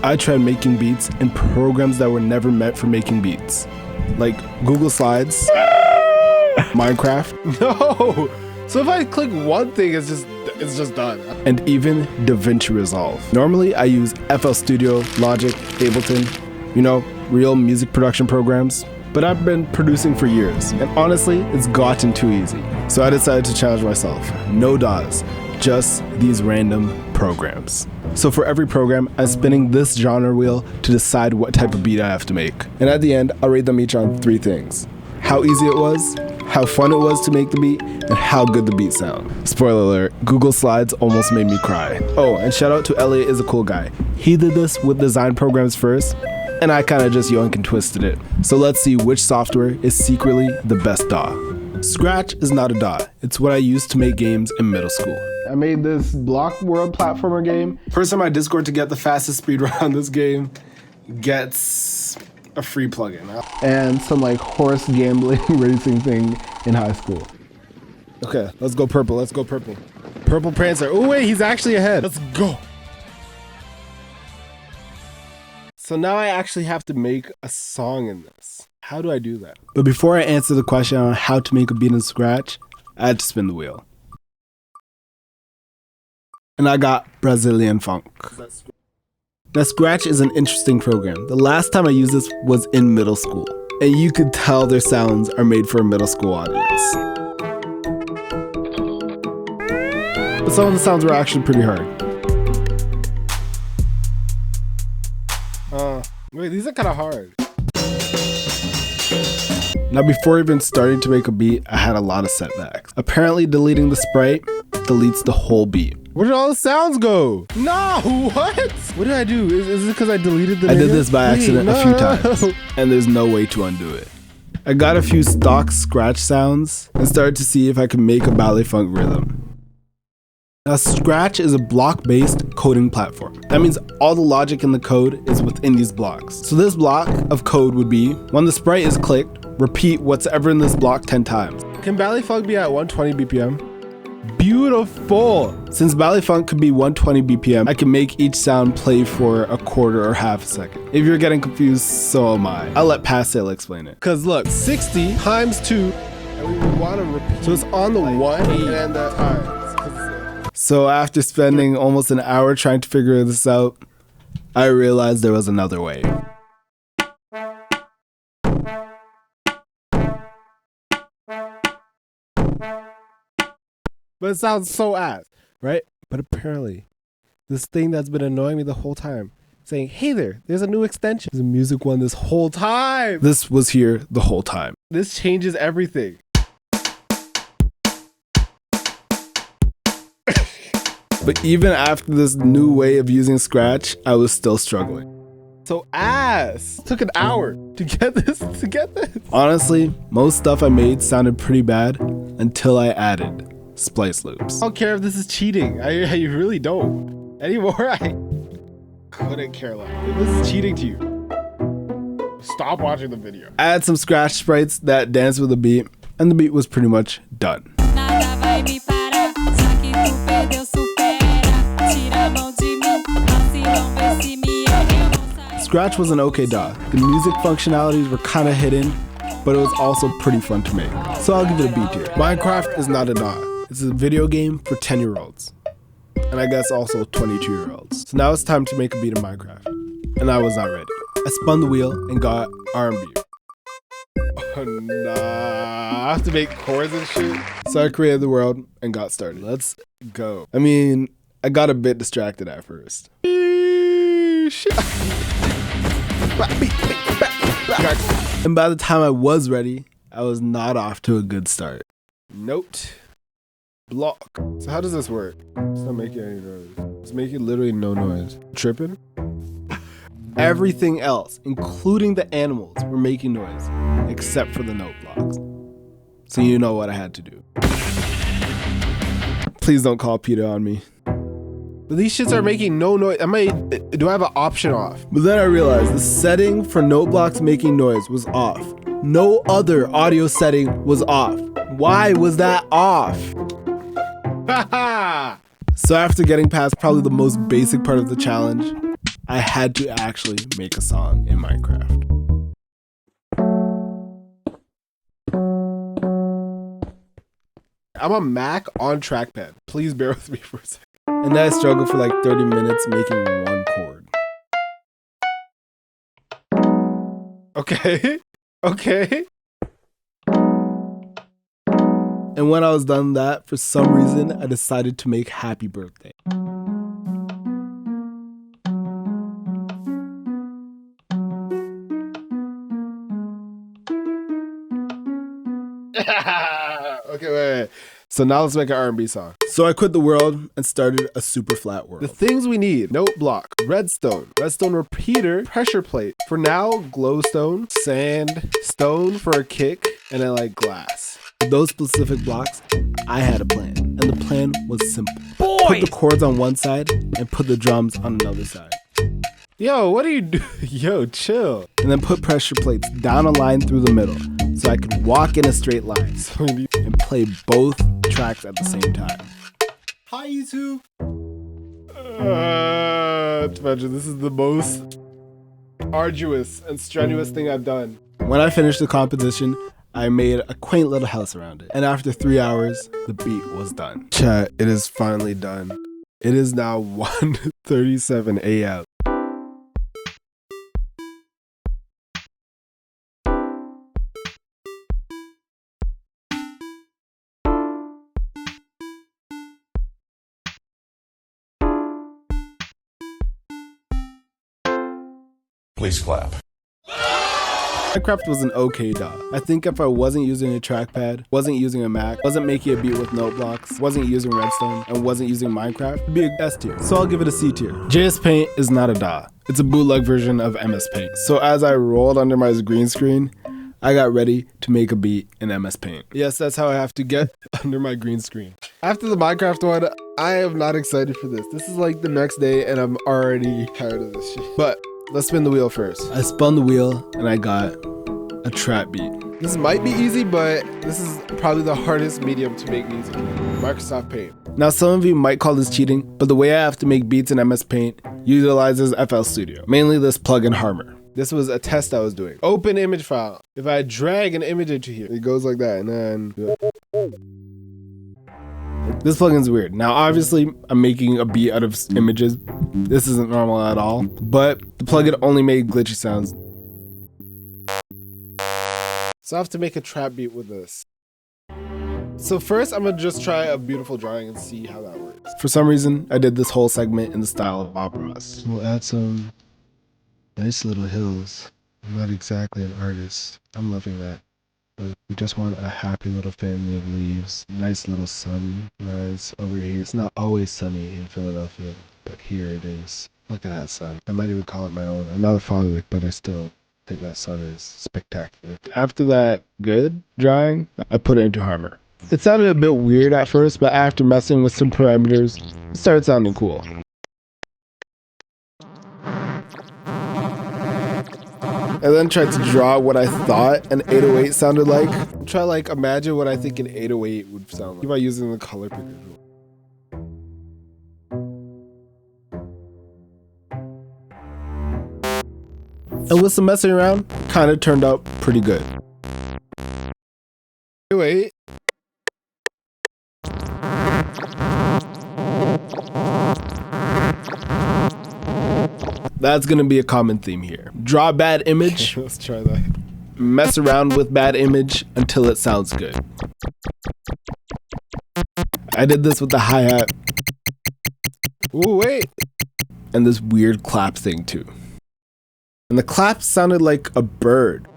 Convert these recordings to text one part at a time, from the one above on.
I tried making beats in programs that were never meant for making beats. Like Google Slides, Minecraft. No! So if I click one thing, it's just done. And even Davinci Resolve. Normally I use FL Studio, Logic, Ableton, real music production programs. But I've been producing for years, and honestly, it's gotten too easy. So I decided to challenge myself. No DAWs, just these random programs. So for every program, I'm spinning this genre wheel to decide what type of beat I have to make. And at the end, I'll rate them each on 3 things. How easy it was, how fun it was to make the beat, and how good the beat sound. Spoiler alert, Google Slides almost made me cry. Oh, and shout out to Elliot is a cool guy. He did this with design programs first, and I kind of just yoink and twisted it. So let's see which software is secretly the best DAW. Scratch is not a DAW. It's what I used to make games in middle school. I made this block world platformer game. Person on my Discord to get the fastest speedrun on this game gets a free plugin. And some like horse gambling racing thing in high school. Okay, let's go purple, let's go purple. Purple Prancer. Oh wait, he's actually ahead. Let's go. So now I actually have to make a song in this. How do I do that? But before I answer the question on how to make a beat in Scratch, I had to spin the wheel. And I got Brazilian funk. Now Scratch is an interesting program. The last time I used this was in middle school. And you could tell their sounds are made for a middle school audience. But some of the sounds were actually pretty hard. Wait, these are kind of hard. Now before even starting to make a beat, I had a lot of setbacks. Apparently deleting the sprite deletes the whole beat. Where did all the sounds go? No, what? What did I do? Is it because I deleted the I did this by accident a few times, and there's no way to undo it. I got a few stock Scratch sounds and started to see if I could make a ballet funk rhythm. Now Scratch is a block-based coding platform. That means all the logic in the code is within these blocks. So this block of code would be, when the sprite is clicked, repeat whatever in this block 10 times. Can ballet funk be at 120 BPM? Beautiful! Since ballet funk could be 120 BPM, I can make each sound play for a quarter or half a second. If you're getting confused, so am I. I'll let Pastel explain it. Cause look, 60 times 2, and we want to repeat. So it's on the 1 and then the times. So after spending almost an hour trying to figure this out, I realized there was another way. But it sounds so ass, right? But apparently, this thing that's been annoying me the whole time, saying, hey there's a new extension. There's a music one this whole time. This was here the whole time. This changes everything. But even after this new way of using Scratch, I was still struggling. So ass! It took an hour to get this. Honestly, most stuff I made sounded pretty bad until I added splice loops. I don't care if this is cheating. I really don't. Anymore, I couldn't care less. If this is cheating to you, stop watching the video. I had some Scratch sprites that danced with the beat, and the beat was pretty much done. Scratch was an okay DAW. The music functionalities were kind of hidden, but it was also pretty fun to make. So I'll give it a B tier. Minecraft is not a DAW. It's a video game for 10-year-olds. And I guess also 22-year-olds. So now it's time to make a beat in Minecraft. And I was not ready. I spun the wheel and got R&B. Oh, nah. I have to make chords and shit. So I created the world and got started. Let's go. I mean, I got a bit distracted at first. And by the time I was ready, I was not off to a good start. Note. Block. So how does this work? It's not making any noise. It's making literally no noise. Tripping? Everything else, including the animals, were making noise, except for the note blocks. So you know what I had to do. Please don't call PETA on me. But these shits are making no noise. Do I have an option off? But then I realized the setting for note blocks making noise was off. No other audio setting was off. Why was that off? So after getting past probably the most basic part of the challenge, I had to actually make a song in Minecraft. I'm a Mac on trackpad. Please bear with me for a second. And then I struggled for like 30 minutes making one chord. Okay. Okay. And when I was done that, for some reason, I decided to make Happy Birthday. Okay, wait. So now let's make an R&B song. So I quit the world and started a super flat world. The things we need: note block, redstone repeater, pressure plate. For now, glowstone, sand, stone for a kick, and then like glass. For those specific blocks, I had a plan, and the plan was simple. Put the chords on one side and put the drums on another side. Yo, what are you doing? Yo, chill. And then put pressure plates down a line through the middle so I could walk in a straight line and play both tracks at the same time. Hi, YouTube. Imagine this is the most arduous and strenuous thing I've done. When I finished the composition, I made a quaint little house around it. And after 3 hours, the beat was done. Chat, it is finally done. It is now 1:37 a.m. Please clap. Minecraft was an okay DAW. I think if I wasn't using a trackpad, wasn't using a Mac, wasn't making a beat with note blocks, wasn't using redstone, and wasn't using Minecraft, it'd be a S tier. So I'll give it a C tier. JS Paint is not a DAW. It's a bootleg version of MS Paint. So as I rolled under my green screen, I got ready to make a beat in MS Paint. Yes, that's how I have to get under my green screen. After the Minecraft one, I am not excited for this. This is like the next day and I'm already tired of this shit. But let's spin the wheel first. I spun the wheel and I got a trap beat. This might be easy, but this is probably the hardest medium to make music in. Microsoft Paint. Now some of you might call this cheating, but the way I have to make beats in MS Paint utilizes FL Studio, mainly this plugin Harmor. This was a test I was doing. Open image file. If I drag an image into here, it goes like that, and then... This plugin's weird. Now, obviously, I'm making a beat out of images. This isn't normal at all, but the plugin only made glitchy sounds. So I have to make a trap beat with this. So first, I'm gonna just try a beautiful drawing and see how that works. For some reason, I did this whole segment in the style of Bob Ross. We'll add some nice little hills. I'm not exactly an artist. I'm loving that. But we just want a happy little family of leaves. Nice little sunrise over here. It's not always sunny in Philadelphia, but here it is. Look at that sun. I might even call it my own. I'm not a father, but I still think that sun is spectacular. After that good drawing, I put it into Harmor. It sounded a bit weird at first, but after messing with some parameters, it started sounding cool. I then tried to draw what I thought an 808 sounded like. Try like imagine what I think an 808 would sound like by using the color picker tool. And with some messing around, kind of turned out pretty good. 808. That's gonna be a common theme here. Draw a bad image, Let's try that. mess around with bad image until it sounds good. I did this with the hi-hat Ooh, wait. and this weird clap thing too. And the clap sounded like a bird.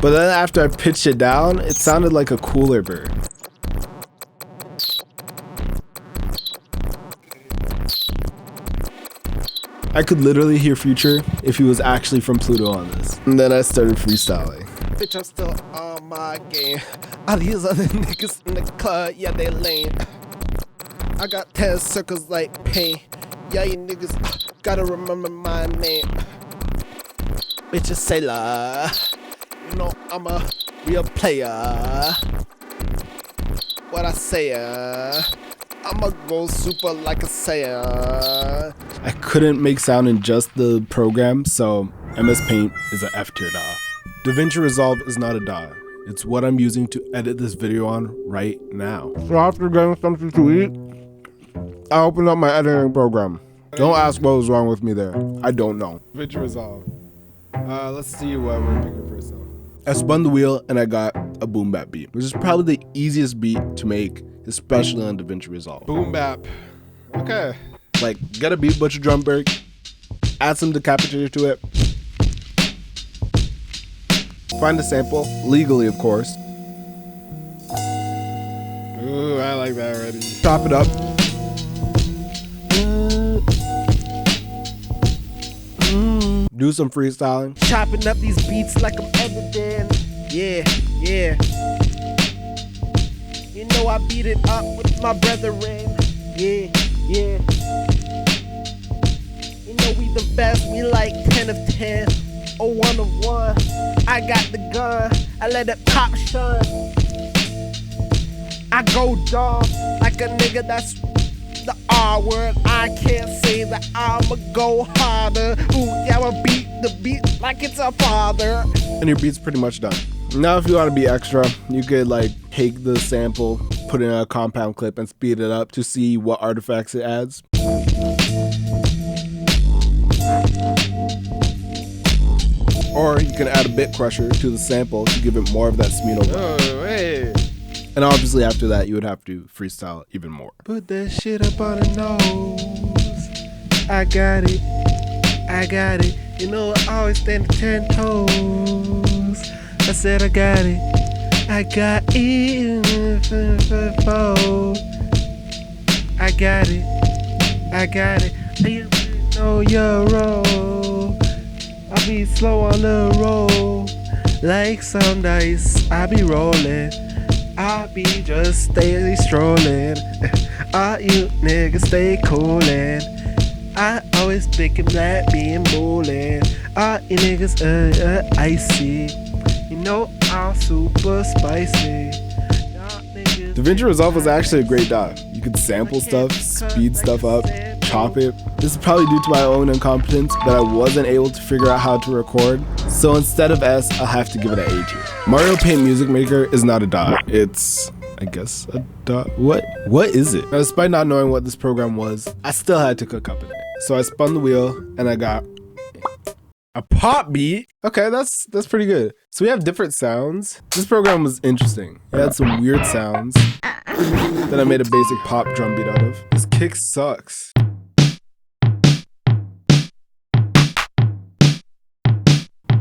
But then after I pitched it down, it sounded like a cooler bird. I could literally hear Future if he was actually from Pluto on this. And then I started freestyling. Bitch, I'm still on my game. All these other niggas in the club, yeah, they lame. I got 10 circles like pain. Yeah, you niggas gotta remember my name. Bitch, it's selah. You know I'm a real player. What I say, I'ma go super like a Saiyan. I couldn't make sound in just the program, so MS Paint is a F tier DAW. Davinci Resolve is not a DAW. It's what I'm using to edit this video on right now. So after getting something to eat, I opened up my editing program. Don't ask what was wrong with me there. I don't know. Davinci Resolve. Let's see what we're picking first though. I spun the wheel and I got a boom bap beat, which is probably the easiest beat to make, especially on Davinci Resolve. Boom bap. Okay. Like, get a beat butcher drum break, add some decapitator to it, find a sample, legally of course. Ooh, I like that already. Chop it up. Do some freestyling. Chopping up these beats like I'm editing. Yeah, yeah. You know I beat it up with my brethren. Yeah, yeah. You know we the best, we like 10 of 10. Or 1 of 1. I got the gun, I let it pop shun. I go dumb like a nigga that's the R word. I can't say that I'ma go harder. Ooh, yeah, I'ma beat the beat like it's a father. And your beat's pretty much done. Now if you want to be extra, you could like take the sample, put it in a compound clip and speed it up to see what artifacts it adds. Or you can add a bit crusher to the sample to give it more of that Smino vibe. Oh, hey. And obviously after that, you would have to freestyle even more. Put that shit up on the nose. I got it. I got it. You know I always stand 10 toes. I said I got it. I got it. I got it. I got it. You know your role. I be slow on the roll. Like some dice, I be rolling. I be just steady strolling. All you niggas stay coolin'. I always pick 'em like being bowling. All you niggas icy. You know I'm super spicy. Davinci Resolve was actually a great DAW. You could sample stuff, speed stuff up, chop it. This is probably due to my own incompetence, but I wasn't able to figure out how to record. So instead of S, I'll have to give it an A tier. Mario Paint Music Maker is not a DAW. It's, I guess, a DAW. What is it? Now, despite not knowing what this program was, I still had to cook up in it. So I spun the wheel and I got a pop beat. Okay, that's pretty good. So we have different sounds. This program was interesting. It had some weird sounds that I made a basic pop drum beat out of. This kick sucks.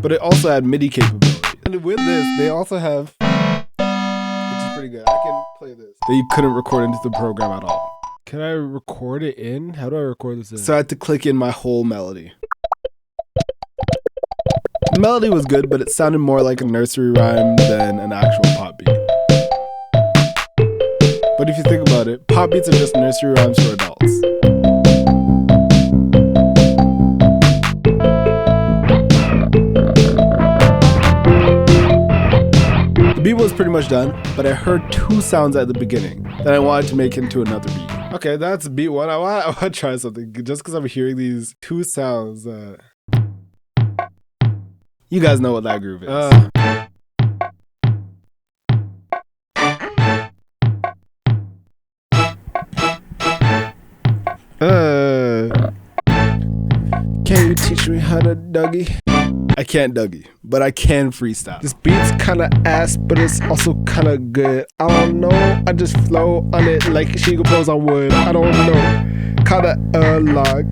But it also had MIDI capability. And with this, they also have, which is pretty good. I can play this. That you couldn't record into the program at all. Can I record it in? How do I record this in? So I had to click in my whole melody. The melody was good, but it sounded more like a nursery rhyme than an actual pop beat. But if you think about it, pop beats are just nursery rhymes for adults. The beat was pretty much done, but I heard 2 sounds at the beginning that I wanted to make into another beat. Okay, that's beat 1. I want to try something just because I'm hearing these 2 sounds. You guys know what that groove is. Can you teach me how to Dougie? I can't Dougie, but I can freestyle. This beat's kinda ass, but it's also kinda good. I don't know, I just flow on it like she goes on wood. I don't know, kinda a log.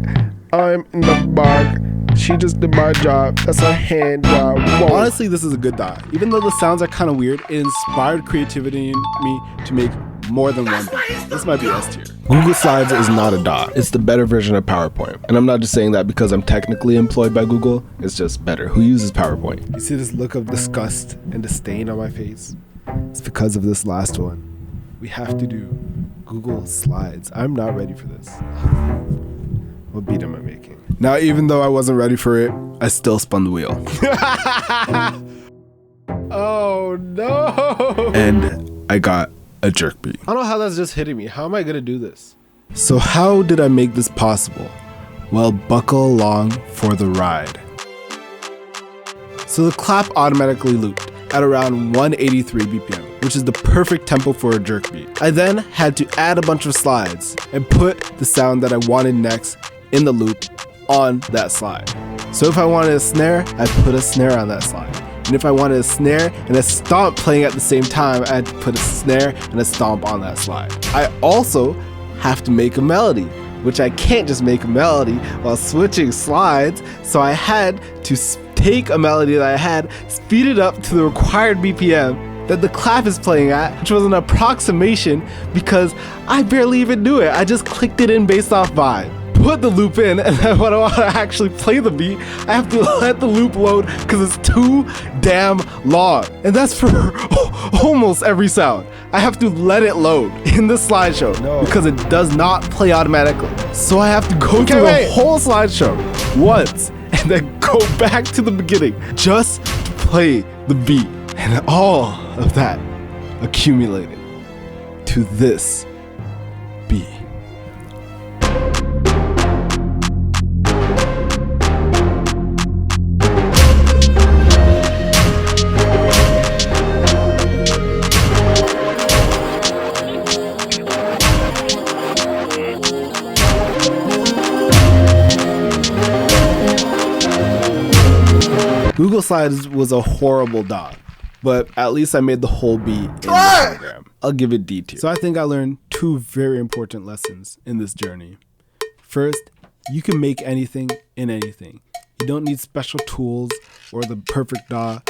I'm in the bog. She just did my job. That's a hand job. Whoa. Honestly, this is a good DAW. Even though the sounds are kind of weird, it inspired creativity in me to make more than one beat. This might be S tier. Google Slides is not a DAW. It's the better version of PowerPoint. And I'm not just saying that because I'm technically employed by Google. It's just better. Who uses PowerPoint? You see this look of disgust and disdain on my face? It's because of this last one. We have to do Google Slides. I'm not ready for this. What beat am I making? Now, even though I wasn't ready for it, I still spun the wheel. Oh no! And I got a jerk beat. I don't know how that's just hitting me. How am I gonna do this? So how did I make this possible? Well, buckle along for the ride. So the clap automatically looped at around 183 BPM, which is the perfect tempo for a jerk beat. I then had to add a bunch of slides and put the sound that I wanted next in the loop on that slide. So if I wanted a snare, I put a snare on that slide. And if I wanted a snare and a stomp playing at the same time, I had to put a snare and a stomp on that slide. I also have to make a melody, which I can't just make a melody while switching slides. So I had to take a melody that I had, speed it up to the required BPM that the clap is playing at, which was an approximation because I barely even knew it. I just clicked it in based off vibe. Put the loop in, and then when I want to actually play the beat, I have to let the loop load because it's too damn long. And that's for almost every sound. I have to let it load in the slideshow because it does not play automatically. So I have to go through the whole slideshow once and then go back to the beginning just to play the beat. And all of that accumulated to this beat. Google Slides was a horrible DAW, but at least I made the whole beat in the program. I'll give it D tier. So I think I learned two very important lessons in this journey. First, you can make anything in anything. You don't need special tools or the perfect DAW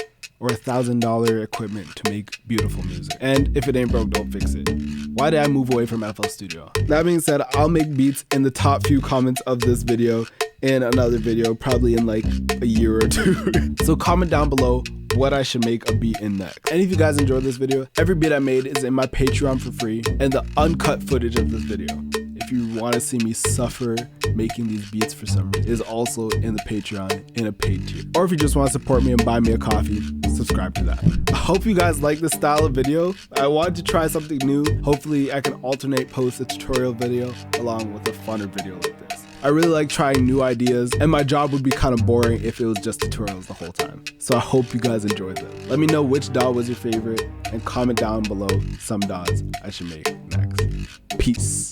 or $1,000 equipment to make beautiful music. And if it ain't broke, don't fix it. Why did I move away from FL Studio? That being said, I'll make beats in the top few comments of this video in another video, probably in like a year or two. So comment down below what I should make a beat in next. And if you guys enjoyed this video, every beat I made is in my Patreon for free, and the uncut footage of this video, if you want to see me suffer making these beats for some reason, is also in the Patreon in a paid tier. Or if you just want to support me and buy me a coffee, subscribe to that. I hope you guys like this style of video. I wanted to try something new. Hopefully I can alternate post a tutorial video along with a funner video like this. I really like trying new ideas, and my job would be kind of boring if it was just tutorials the whole time. So I hope you guys enjoyed them. Let me know which DAW was your favorite, and comment down below some DAWs I should make next. Peace.